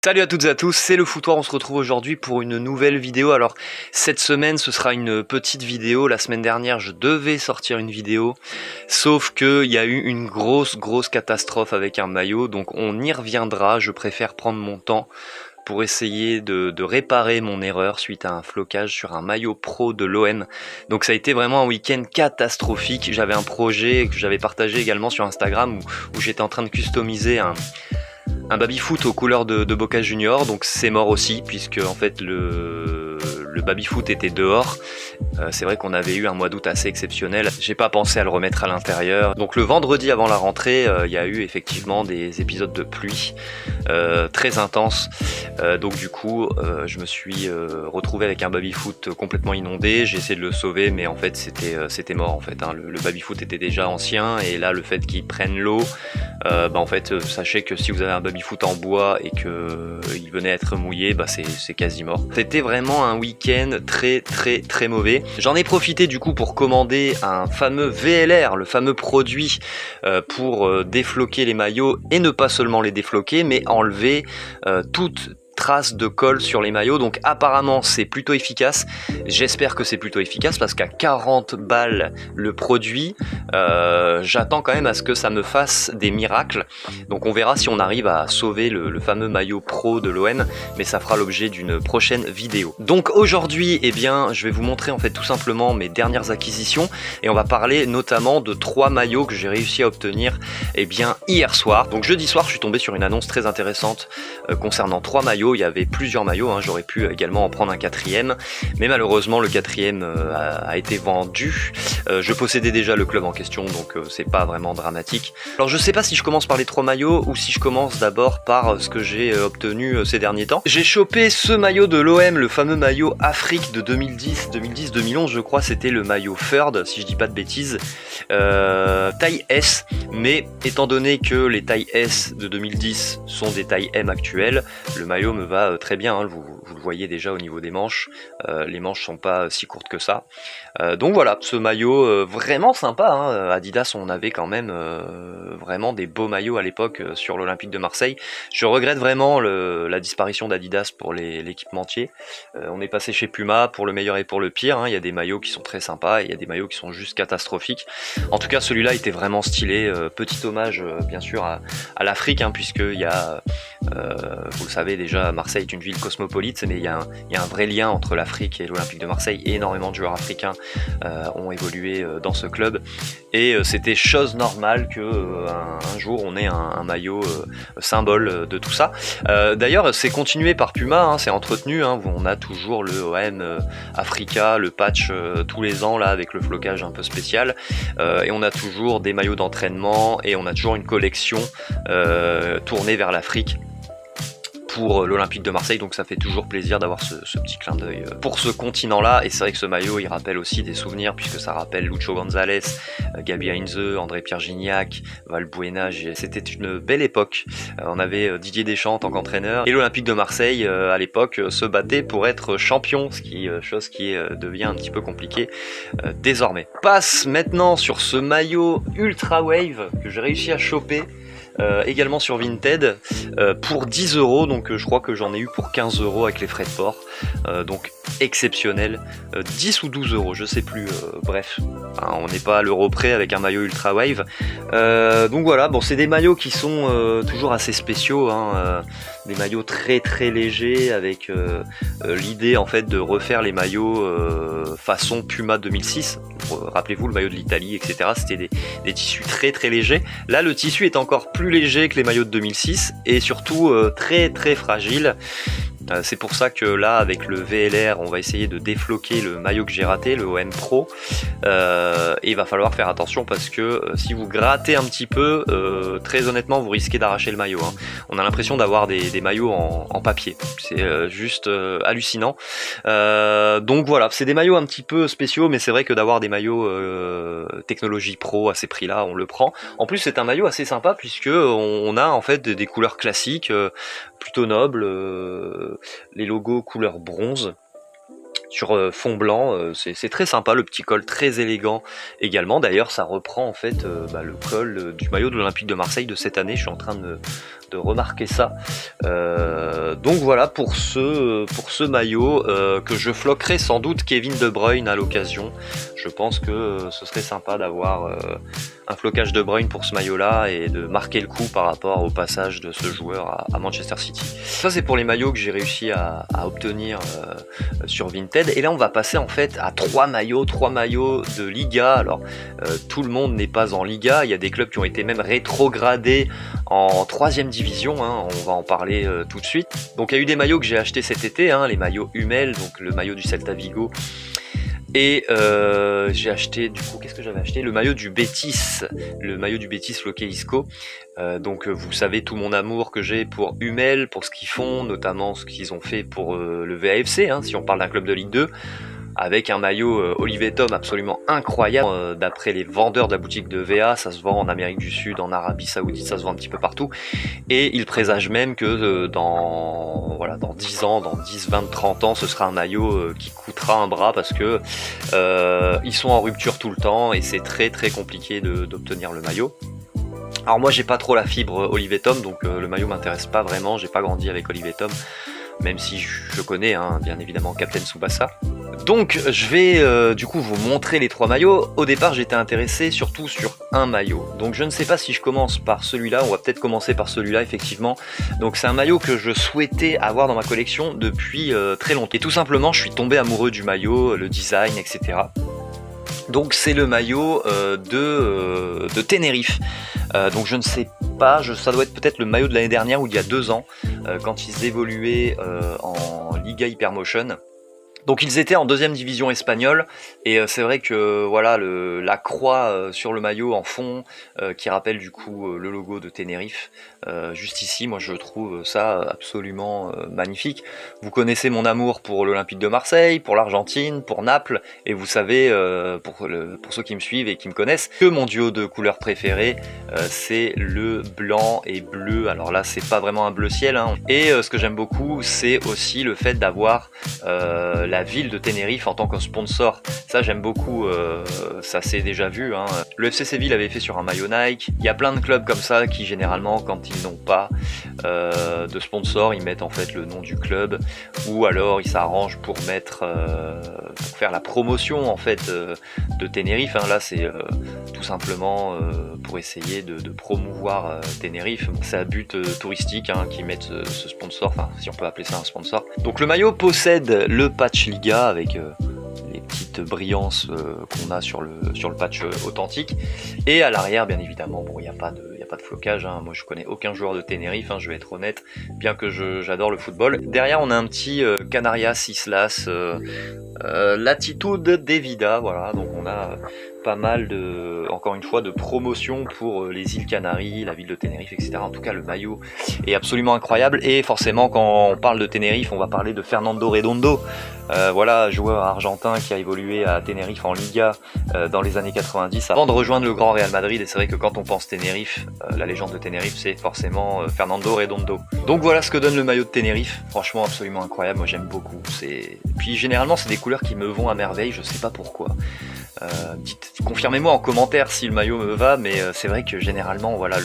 Salut à toutes et à tous, c'est le Foutoir, on se retrouve aujourd'hui pour une nouvelle vidéo. Alors cette semaine ce sera une petite vidéo, la semaine dernière je devais sortir une vidéo, sauf qu'il y a eu une grosse catastrophe avec un maillot, donc on y reviendra, je préfère prendre mon temps pour essayer de réparer mon erreur suite à un flocage sur un maillot pro de l'OM. Donc ça a été vraiment un week-end catastrophique, j'avais un projet que j'avais partagé également sur Instagram où j'étais en train de customiser un baby-foot aux couleurs de Boca Junior, donc c'est mort aussi puisque en fait le baby-foot était dehors. C'est vrai qu'on avait eu un mois d'août assez exceptionnel, j'ai pas pensé à le remettre à l'intérieur. Donc le vendredi avant la rentrée, il y a eu effectivement des épisodes de pluie très intenses. Donc du coup je me suis retrouvé avec un baby-foot complètement inondé, j'ai essayé de le sauver mais en fait c'était mort en fait, hein. Le baby-foot était déjà ancien et là le fait qu'il prenne l'eau, en fait sachez que si vous avez un baby-foot en bois et que il venait à être mouillé, c'est quasi mort. C'était vraiment un week-end très mauvais. J'en ai profité du coup pour commander un fameux VLR, le fameux produit pour défloquer les maillots et ne pas seulement les défloquer mais enlever toute traces de colle sur les maillots. Donc apparemment c'est plutôt efficace, j'espère que c'est plutôt efficace parce qu'à 40 balles le produit, j'attends quand même à ce que ça me fasse des miracles. Donc on verra si on arrive à sauver le fameux maillot pro de l'OM, mais ça fera l'objet d'une prochaine vidéo. Donc aujourd'hui je vais vous montrer en fait tout simplement mes dernières acquisitions et on va parler notamment de 3 maillots que j'ai réussi à obtenir hier soir. Donc jeudi soir je suis tombé sur une annonce très intéressante concernant 3 maillots. Il y avait plusieurs maillots, hein. J'aurais pu également en prendre un 4e, mais malheureusement le 4e a été vendu. Je possédais déjà le club en question, donc c'est pas vraiment dramatique. Alors je sais pas si je commence par les 3 maillots ou si je commence d'abord par ce que j'ai obtenu ces derniers temps. J'ai chopé ce maillot de l'OM, le fameux maillot Afrique de 2010-2011 je crois, c'était le maillot Third si je dis pas de bêtises, taille S, mais étant donné que les tailles S de 2010 sont des tailles M actuelles, le maillot me va très bien, hein. Vous le voyez déjà au niveau des manches, les manches sont pas si courtes que ça. Donc voilà, ce maillot vraiment sympa, hein. Adidas, on avait quand même vraiment des beaux maillots à l'époque sur l'Olympique de Marseille. Je regrette vraiment la disparition d'Adidas pour l'équipementier. On est passé chez Puma pour le meilleur et pour le pire, hein. Il y a des maillots qui sont très sympas et il y a des maillots qui sont juste catastrophiques. En tout cas celui-là était vraiment stylé, petit hommage bien sûr à l'Afrique, hein, puisqu'il y a vous le savez déjà, Marseille est une ville cosmopolite, mais il y a un vrai lien entre l'Afrique et l'Olympique de Marseille, et énormément de joueurs africains ont évolué dans ce club, et c'était chose normale que un jour on ait un maillot symbole de tout ça. D'ailleurs c'est continué par Puma, hein, c'est entretenu, hein, on a toujours le OM Africa, le patch tous les ans là avec le flocage un peu spécial, et on a toujours des maillots d'entraînement et on a toujours une collection tournée vers l'Afrique pour l'Olympique de Marseille, donc ça fait toujours plaisir d'avoir ce petit clin d'œil pour ce continent là. Et c'est vrai que ce maillot il rappelle aussi des souvenirs puisque ça rappelle Lucho González, Gabi Heinze, André-Pierre Gignac, Valbuena. C'était une belle époque. On avait Didier Deschamps en tant qu'entraîneur et l'Olympique de Marseille à l'époque se battait pour être champion, chose qui devient un petit peu compliquée désormais. Passe maintenant sur ce maillot Ultra Wave que j'ai réussi à choper également sur Vinted pour 10 €, donc je crois que j'en ai eu pour 15 € avec les frais de port, donc exceptionnel, 10 ou 12 €, je sais plus, bref, hein, on n'est pas à l'euro près avec un maillot Ultra Wave. Donc voilà, bon, c'est des maillots qui sont toujours assez spéciaux, hein, des maillots très légers avec l'idée en fait de refaire les maillots façon Puma 2006. Rappelez-vous le maillot de l'Italie, etc. C'était des tissus très légers. Là le tissu est encore plus léger que les maillots de 2006 et surtout très fragile. C'est pour ça que là avec le VLR on va essayer de défloquer le maillot que j'ai raté, le OM Pro, et il va falloir faire attention parce que si vous grattez un petit peu, très honnêtement vous risquez d'arracher le maillot, hein. On a l'impression d'avoir des maillots en papier, c'est juste hallucinant. Donc voilà, c'est des maillots un petit peu spéciaux, mais c'est vrai que d'avoir des maillots technologie pro à ces prix là on le prend. En plus c'est un maillot assez sympa puisque on a en fait des couleurs classiques plutôt nobles, les logos couleur bronze sur fond blanc, c'est très sympa, le petit col très élégant également. D'ailleurs ça reprend en fait le col du maillot de l'Olympique de Marseille de cette année. Je suis en train de de remarquer ça. Donc voilà pour ce maillot que je floquerai sans doute Kevin De Bruyne à l'occasion. Je pense que ce serait sympa d'avoir un flocage De Bruyne pour ce maillot là et de marquer le coup par rapport au passage de ce joueur à Manchester City. Ça c'est pour les maillots que j'ai réussi à obtenir sur Vinted. Et là on va passer en fait à 3 maillots de Liga. Alors tout le monde n'est pas en Liga, il y a des clubs qui ont été même rétrogradés en 3e division, hein. On va en parler tout de suite. Donc il y a eu des maillots que j'ai achetés cet été, hein, les maillots Hummel, donc le maillot du Celta Vigo. Et j'ai acheté, du coup, qu'est-ce que j'avais acheté? Le maillot du Betis floqué Isco. Donc vous savez tout mon amour que j'ai pour Hummel, pour ce qu'ils font, notamment ce qu'ils ont fait pour le VAFC, hein, si on parle d'un club de Ligue 2. Avec un maillot Olivier Tom absolument incroyable. D'après les vendeurs de la boutique de VA, ça se vend en Amérique du Sud, en Arabie Saoudite, ça se vend un petit peu partout. Et il présage même que dans 10 ans, dans 10, 20, 30 ans, ce sera un maillot qui coûtera un bras parce que ils sont en rupture tout le temps et c'est très très compliqué d'obtenir le maillot. Alors moi j'ai pas trop la fibre Olivier Tom, donc le maillot m'intéresse pas vraiment, j'ai pas grandi avec Olivier Tom, même si je connais hein, bien évidemment Captain Tsubasa. Donc je vais du coup vous montrer les 3 maillots. Au départ j'étais intéressé surtout sur un maillot. Donc je ne sais pas si je commence par celui-là, on va peut-être commencer par celui-là effectivement. Donc c'est un maillot que je souhaitais avoir dans ma collection depuis très longtemps. Et tout simplement je suis tombé amoureux du maillot, le design, etc. Donc c'est le maillot de Tenerife. Donc je ne sais pas, ça doit être peut-être le maillot de l'année dernière ou d'il y a 2 ans, quand ils évoluaient en Liga Hypermotion. Donc ils étaient en 2e division espagnole et c'est vrai que voilà la croix sur le maillot en fond qui rappelle du coup le logo de Tenerife juste ici, moi je trouve ça absolument magnifique. Vous connaissez mon amour pour l'Olympique de Marseille, pour l'Argentine, pour Naples et vous savez pour ceux qui me suivent et qui me connaissent que mon duo de couleurs préféré c'est le blanc et bleu. Alors là c'est pas vraiment un bleu ciel hein. Et ce que j'aime beaucoup c'est aussi le fait d'avoir la ville de Tenerife en tant que sponsor. Ça j'aime beaucoup, ça s'est déjà vu hein. Le FC Séville avait fait sur un maillot Nike. Il y a plein de clubs comme ça qui généralement quand ils n'ont pas de sponsor ils mettent en fait le nom du club ou alors ils s'arrangent pour mettre pour faire la promotion en fait de Tenerife hein. Là c'est tout simplement pour essayer de promouvoir Tenerife. C'est à but touristique hein, qui mettent ce sponsor, enfin si on peut appeler ça un sponsor. Donc le maillot possède le patch Liga avec les petites brillances qu'on a sur le patch authentique. Et à l'arrière bien évidemment, bon il n'y a pas de flocage hein. Moi je connais aucun joueur de Tenerife hein, je vais être honnête, bien que j'adore le football. Derrière on a un petit Canarias Islas Latitude Devida, voilà, donc on a pas mal encore une fois de promotion pour les îles Canaries, la ville de Tenerife, etc. En tout cas le maillot est absolument incroyable et forcément quand on parle de Tenerife on va parler de Fernando Redondo, voilà, joueur argentin qui a évolué à Tenerife en Liga dans les années 90 avant de rejoindre le grand Real Madrid. Et c'est vrai que quand on pense Tenerife, la légende de Tenerife c'est forcément Fernando Redondo. Donc voilà ce que donne le maillot de Tenerife, franchement absolument incroyable, moi j'aime beaucoup. Puis généralement c'est des couleurs qui me vont à merveille, je sais pas pourquoi. Confirmez-moi en commentaire si le maillot me va, mais c'est vrai que généralement voilà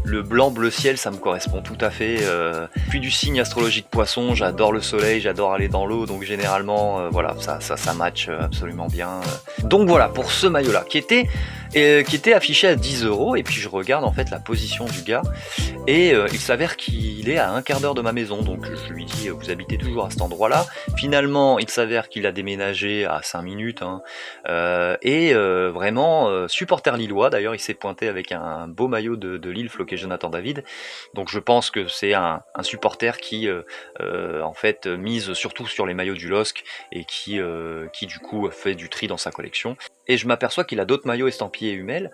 le blanc bleu ciel ça me correspond tout à fait. Puis du signe astrologique poisson, j'adore le soleil, j'adore aller dans l'eau, donc généralement voilà ça match absolument bien. Donc voilà pour ce maillot là qui était affiché à 10 €. Et puis je regarde en fait la position du gars et il s'avère qu'il est à un quart d'heure de ma maison. Donc je lui dis vous habitez toujours à cet endroit là. Finalement il s'avère qu'il a déménagé à 5 minutes hein. Et vraiment supporter lillois. D'ailleurs il s'est pointé avec un beau maillot de Lille floqué Jonathan David. Donc je pense que c'est un supporter qui en fait mise surtout sur les maillots du LOSC et qui du coup fait du tri dans sa collection. Et je m'aperçois qu'il a d'autres maillots estampillés Hummel.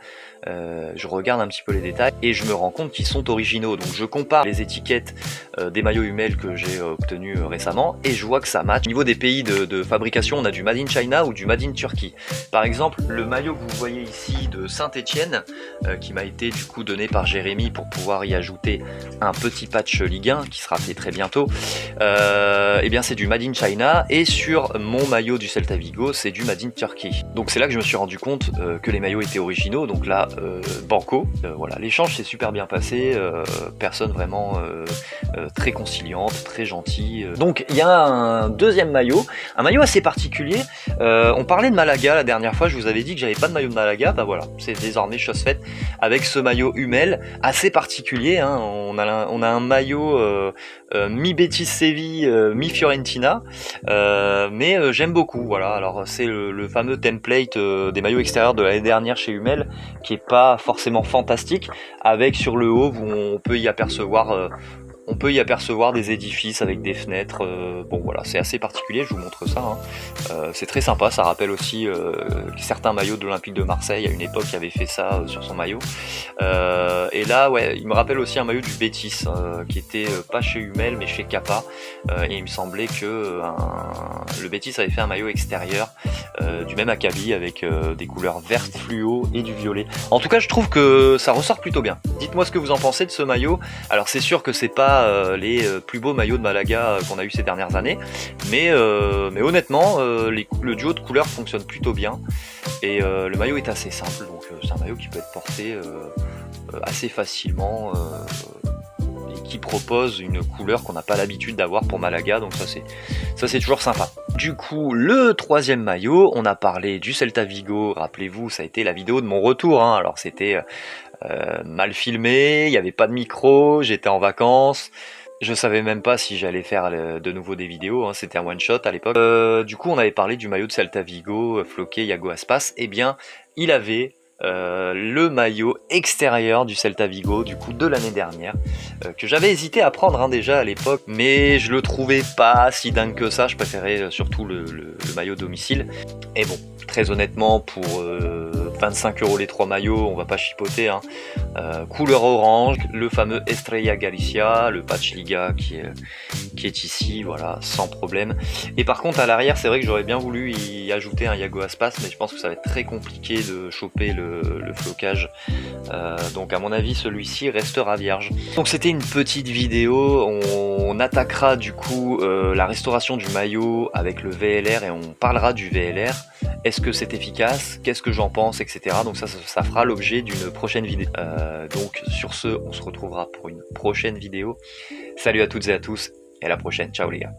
Je regarde un petit peu les détails et je me rends compte qu'ils sont originaux. Donc je compare les étiquettes des maillots Hummel que j'ai obtenus récemment et je vois que ça match. Au niveau des pays de fabrication, on a du Made in China ou du Made in Turkey. Par exemple, le maillot que vous voyez ici de Saint-Etienne, qui m'a été du coup donné par Jérémy pour pouvoir y ajouter un petit patch Ligue 1 qui sera fait très bientôt, et bien c'est du Made in China. Et sur mon maillot du Celta Vigo, c'est du Made in Turkey. Donc c'est là que je je me suis rendu compte que les maillots étaient originaux, donc là, banco. Voilà, l'échange s'est super bien passé, personne vraiment très conciliante, très gentille. Donc il y a un deuxième maillot, un maillot assez particulier. On parlait de Malaga la dernière fois, je vous avais dit que j'avais pas de maillot de Malaga, bah voilà, c'est désormais chose faite avec ce maillot Hummel, assez particulier, hein. On a un maillot mi-Betis Séville, mi-Fiorentina, mais j'aime beaucoup, voilà. Alors c'est le fameux template des maillots extérieurs de l'année dernière chez Hummel, qui est pas forcément fantastique, avec sur le haut où on peut y apercevoir des édifices avec des fenêtres. Bon voilà, c'est assez particulier, je vous montre ça, hein. C'est très sympa, ça rappelle aussi certains maillots de l'Olympique de Marseille, à une époque qui avait fait ça sur son maillot. Et là, ouais, il me rappelle aussi un maillot du Betis, qui était pas chez Hummel mais chez Kappa, et il me semblait que le Betis avait fait un maillot extérieur du même acabit avec des couleurs vertes fluo et du violet. En tout cas, je trouve que ça ressort plutôt bien. Dites-moi ce que vous en pensez de ce maillot. Alors c'est sûr que c'est pas les plus beaux maillots de Malaga qu'on a eu ces dernières années, mais honnêtement le duo de couleurs fonctionne plutôt bien, et le maillot est assez simple, donc c'est un maillot qui peut être porté assez facilement, et qui propose une couleur qu'on n'a pas l'habitude d'avoir pour Malaga, donc ça c'est toujours sympa. Du coup, le troisième maillot, on a parlé du Celta Vigo, rappelez-vous, ça a été la vidéo de mon retour, hein. Alors c'était mal filmé, il n'y avait pas de micro, j'étais en vacances, je savais même pas si j'allais faire de nouveau des vidéos, hein. C'était un one shot à l'époque. Du coup on avait parlé du maillot de Celta Vigo, floqué Iago Aspas, et bien il avait le maillot extérieur du Celta Vigo, du coup de l'année dernière, que j'avais hésité à prendre, hein, déjà à l'époque, mais je le trouvais pas si dingue que ça, je préférais surtout le maillot domicile. Et bon, très honnêtement, pour 25 € les 3 maillots, on va pas chipoter, hein. Couleur orange, le fameux Estrella Galicia, le patch Liga qui est ici, voilà, sans problème. Et par contre à l'arrière, c'est vrai que j'aurais bien voulu y ajouter un Iago Aspas, mais je pense que ça va être très compliqué de choper le flocage, donc à mon avis celui-ci restera vierge. Donc c'était une petite vidéo, on attaquera du coup la restauration du maillot avec le VLR, et on parlera du VLR. Est-ce que c'est efficace? Qu'est-ce que j'en pense, etc. Donc ça fera l'objet d'une prochaine vidéo. Donc sur ce, on se retrouvera pour une prochaine vidéo. Salut à toutes et à tous, et à la prochaine. Ciao les gars.